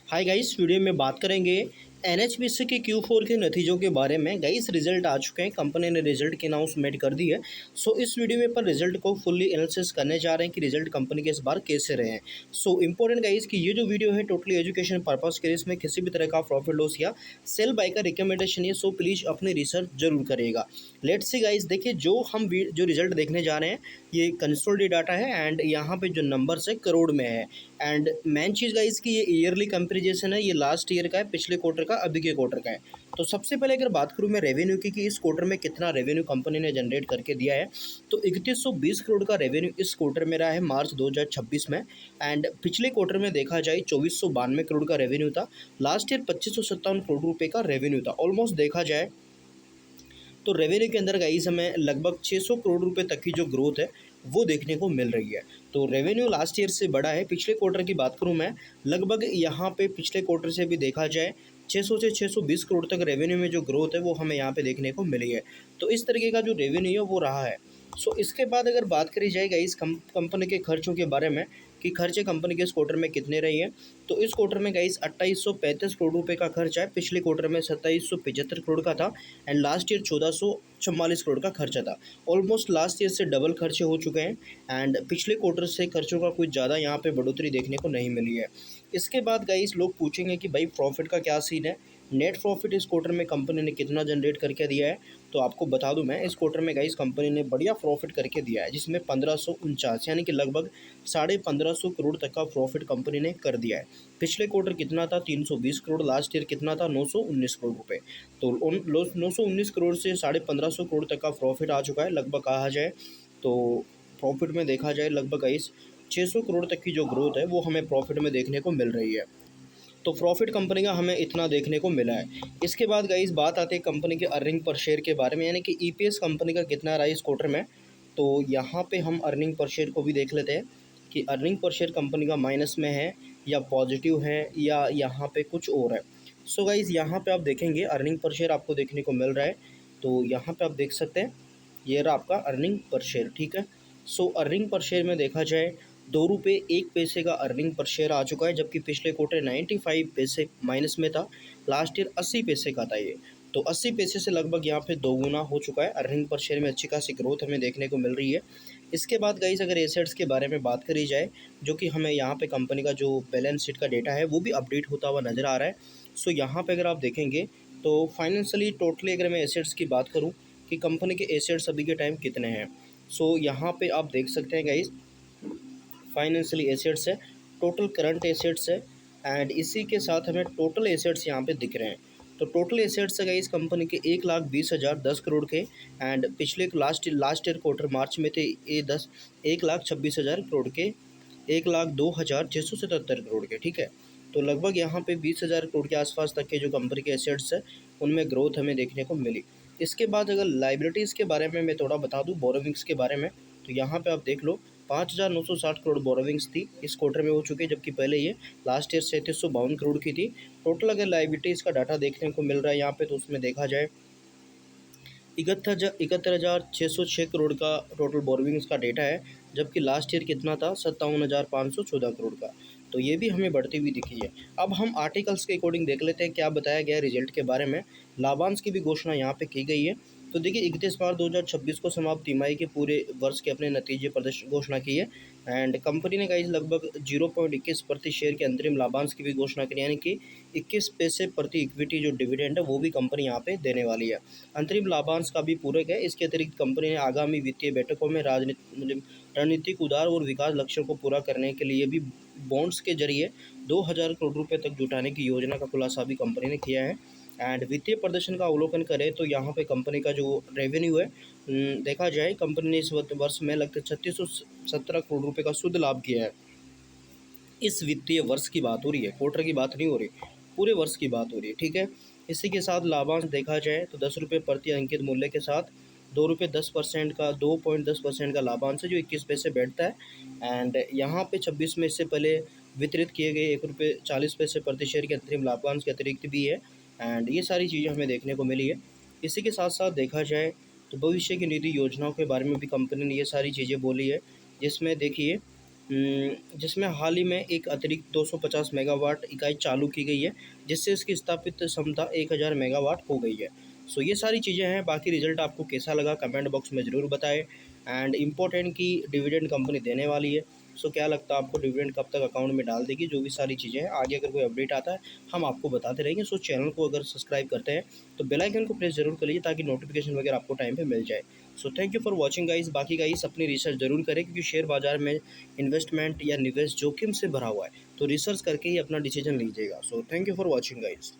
Hi guys, video में बात करेंगे एनएचपीसी के Q4 के नतीजों के बारे में। गाइस, रिजल्ट आ चुके हैं, कंपनी ने रिजल्ट की अनाउंसमेंट कर दी है। सो इस वीडियो में अपन रिजल्ट को फुल्ली एनालिसिस करने जा रहे हैं कि रिजल्ट कंपनी के इस बार कैसे रहे हैं। सो इंपॉर्टेंट गाइस कि ये जो वीडियो है टोटली एजुकेशन पर्पस के लिए, इसमें किसी भी तरह का प्रॉफिट लॉस या सेल बाय का रिकमेंडेशन है। सो प्लीज़ अपनी रिसर्च जरूर करिएगा। लेट्स सी गाइस, देखिए जो रिजल्ट देखने जा रहे हैं ये कंसोलिडेटेड डाटा है एंड यहाँ पे जो नंबर्स है करोड़ में है। एंड मेन चीज़ गाइस कि ये ईयरली कंपैरिजन है, ये लास्ट ईयर का है, पिछले क्वार्टर का, अभी के क्वार्टर का है। तो सबसे पहले अगर बात करूँ मैं रेवेन्यू की कि इस क्वार्टर में कितना रेवेन्यू कंपनी ने जनरेट करके दिया है, तो 3120 करोड़ का रेवेन्यू इस क्वार्टर में रहा है मार्च 2026 में। एंड पिछले क्वार्टर में देखा जाए 2492 करोड़ का रेवेन्यू था। लास्ट ईयर 2557 करोड़ रुपये का रेवेन्यू था। ऑलमोस्ट देखा जाए तो रेवेन्यू के अंदर गाइस हमें लगभग 600 करोड़ रुपए तक की जो ग्रोथ है वो देखने को मिल रही है। तो रेवेन्यू लास्ट ईयर से बड़ा है। पिछले क्वार्टर की बात करूं मैं, लगभग यहाँ पे पिछले क्वार्टर से भी देखा जाए 600 से 620 करोड़ तक रेवेन्यू में जो ग्रोथ है वो हमें यहाँ पे देखने को मिली है। तो इस तरीके का जो रेवेन्यू है वो रहा है। सो इसके बाद अगर बात करी जाए गाइस कंपनी के खर्चों के बारे में कि खर्चे कंपनी के इस क्वार्टर में कितने रही हैं, तो इस क्वार्टर में गाइस 2835 करोड़ रुपए का खर्च है। पिछले क्वार्टर में 2775 करोड़ का था एंड लास्ट ईयर 1444 करोड़ का खर्चा था। ऑलमोस्ट लास्ट ईयर से डबल खर्चे हो चुके हैं एंड पिछले क्वार्टर से खर्चों का कुछ ज़्यादा यहाँ पे बढ़ोतरी देखने को नहीं मिली है। इसके बाद गाइस लोग पूछेंगे कि भाई प्रॉफिट का क्या सीन है, नेट प्रॉफिट इस क्वार्टर में कंपनी ने कितना जनरेट करके दिया है। तो आपको बता दूं मैं, इस क्वार्टर में गाइस कंपनी ने बढ़िया प्रॉफिट करके दिया है, जिसमें 1549 यानी कि लगभग 1550 करोड़ तक का प्रॉफिट कंपनी ने कर दिया है। पिछले क्वार्टर कितना था, 320 करोड़। लास्ट ईयर कितना था, 919 करोड़ रुपए। तो 919 करोड़ से 1550 करोड़ तक का प्रॉफिट आ चुका है लगभग कहा जाए। तो प्रॉफिट में देखा जाए लगभग गाइस 600 करोड़ तक की जो ग्रोथ है वो हमें प्रॉफिट में देखने को मिल रही है। तो प्रॉफिट कंपनी का हमें इतना देखने को मिला है। इसके बाद गाइस बात आती है कंपनी के अर्निंग पर शेयर के बारे में, यानी कि ईपीएस कंपनी का कितना रहा इस क्वार्टर में। तो यहाँ पे हम अर्निंग पर शेयर को भी देख लेते हैं कि अर्निंग पर शेयर कंपनी का माइनस में है या पॉजिटिव है या यहाँ पे कुछ और है। सो गाइस यहाँ पे आप देखेंगे अर्निंग पर शेयर आपको देखने को मिल रहा है। तो यहाँ पे आप देख सकते हैं ये रहा आपका अर्निंग पर शेयर, ठीक है। सो अर्निंग पर शेयर में देखा जाए 2 रुपये 1 पैसे का अर्निंग पर शेयर आ चुका है, जबकि पिछले क्वार्टर 95 पैसे माइनस में था। लास्ट ईयर 80 पैसे का था ये। तो 80 पैसे से लगभग यहाँ पे दोगुना हो चुका है। अर्निंग पर शेयर में अच्छी खासी ग्रोथ हमें देखने को मिल रही है। इसके बाद गाइस अगर एसेट्स के बारे में बात करी जाए, जो कि हमें यहाँ पे कंपनी का जो बैलेंस शीट का डेटा है वो भी अपडेट होता हुआ नज़र आ रहा है। सो यहाँ पे अगर आप देखेंगे तो फाइनेंशियली टोटली अगर मैं एसेट्स की बात करूँ कि कंपनी के एसेट्स अभी के टाइम कितने हैं, सो यहाँ पे आप देख सकते हैं गाइस फाइनेंशियली एसेट्स है, टोटल करंट एसेट्स है एंड इसी के साथ हमें टोटल एसेट्स यहाँ पे दिख रहे हैं। तो टोटल एसेट्स है इस कंपनी के 1,20,010 करोड़ के एंड पिछले लास्ट ईयर क्वार्टर मार्च में थे ये 1,26,000 करोड़ के, 1,02,677 करोड़ के, ठीक है। तो लगभग यहाँ पे 20,000 करोड़ के आसपास तक के जो कंपनी के एसेट्स है उनमें ग्रोथ हमें देखने को मिली। इसके बाद अगर लाइबिलिटीज़ के बारे में मैं थोड़ा बता दूँ, बोरोविंग्स के बारे में, तो यहाँ पे आप देख लो 5,960 करोड़ बोरोविंग्स थी इस क्वार्टर में हो चुकी है, जबकि पहले ये लास्ट ईयर 3,752 करोड़ की थी। टोटल अगर लाइबिलिटीज़ का डाटा देखने को मिल रहा है यहाँ पे, तो उसमें देखा जाए 71,606 करोड़ का टोटल बोरोविंग्स का डेटा है, जबकि लास्ट ईयर कितना था, 57,514 करोड़ का। तो ये भी हमें बढ़ती हुई दिखी है। अब हम आर्टिकल्स के अकॉर्डिंग देख लेते हैं क्या बताया गया है रिजल्ट के बारे में। लाभांश की भी घोषणा यहाँ पे की गई है। तो देखिए 31 मार्च 2026 को समाप्त तिमाही के पूरे वर्ष के अपने नतीजे प्रदर्शन घोषणा की है एंड कंपनी ने गाइस लगभग 0.21 प्रति शेयर के अंतरिम लाभांश की भी घोषणा की, यानी कि 21 पैसे प्रति इक्विटी जो डिविडेंड है वो भी कंपनी यहाँ पे देने वाली है। अंतरिम लाभांश का भी पूरक है। इसके अतिरिक्त कंपनी ने आगामी वित्तीय बैठकों में रणनीतिक उदार और विकास लक्ष्यों को पूरा करने के लिए भी बॉन्ड्स के जरिए 2,000 करोड़ रुपए तक जुटाने की योजना का खुलासा भी कंपनी ने किया है। एंड वित्तीय प्रदर्शन का अवलोकन करें तो यहाँ पे कंपनी का जो रेवेन्यू है देखा जाए कंपनी ने इस वर्ष में लगभग 3617 करोड़ रुपए का शुद्ध लाभ किया है। इस वित्तीय वर्ष की बात हो रही है, क्वार्टर की बात नहीं हो रही, पूरे वर्ष की बात हो रही है, ठीक है। इसी के साथ लाभांश देखा जाए तो 10 रुपये प्रति अंकित मूल्य के साथ 2 रुपये 10% का 2.10% का लाभांश है जो 21 पैसे बैठता है। एंड यहाँ पे 26 में इससे पहले वितरित किए गए 1 रुपये 40 पैसे प्रति शेयर के अंतरिम लाभांश के अतिरिक्त भी है एंड ये सारी चीज़ें हमें देखने को मिली है। इसी के साथ साथ देखा जाए तो भविष्य की निधि योजनाओं के बारे में भी कंपनी ने ये सारी चीज़ें बोली है, जिसमें देखिए जिसमें हाल ही में एक अतिरिक्त 250 मेगावाट इकाई चालू की गई है, जिससे इसकी स्थापित क्षमता 1000 मेगावाट हो गई है। सो ये सारी चीज़ें हैं। बाकी रिजल्ट आपको कैसा लगा कमेंट बॉक्स में ज़रूर बताएं। एंड इम्पोर्टेंट की डिविडेंड कंपनी देने वाली है। सो क्या लगता है आपको डिविडेंड कब तक अकाउंट में डाल देगी, जो भी सारी चीज़ें हैं आगे अगर कोई अपडेट आता है हम आपको बताते रहेंगे। सो चैनल को अगर सब्सक्राइब करते हैं तो बेल आइकन को प्रेस जरूर कर लीजिए ताकि नोटिफिकेशन वगैरह आपको टाइम पे मिल जाए। So thank you for watching guys. बाकी गाइस अपनी रिसर्च जरूर करें, क्योंकि शेयर बाजार में इन्वेस्टमेंट या निवेश जोखिम से भरा हुआ है, तो रिसर्च करके ही अपना डिसीजन लीजिएगा। So thank you for watching guys.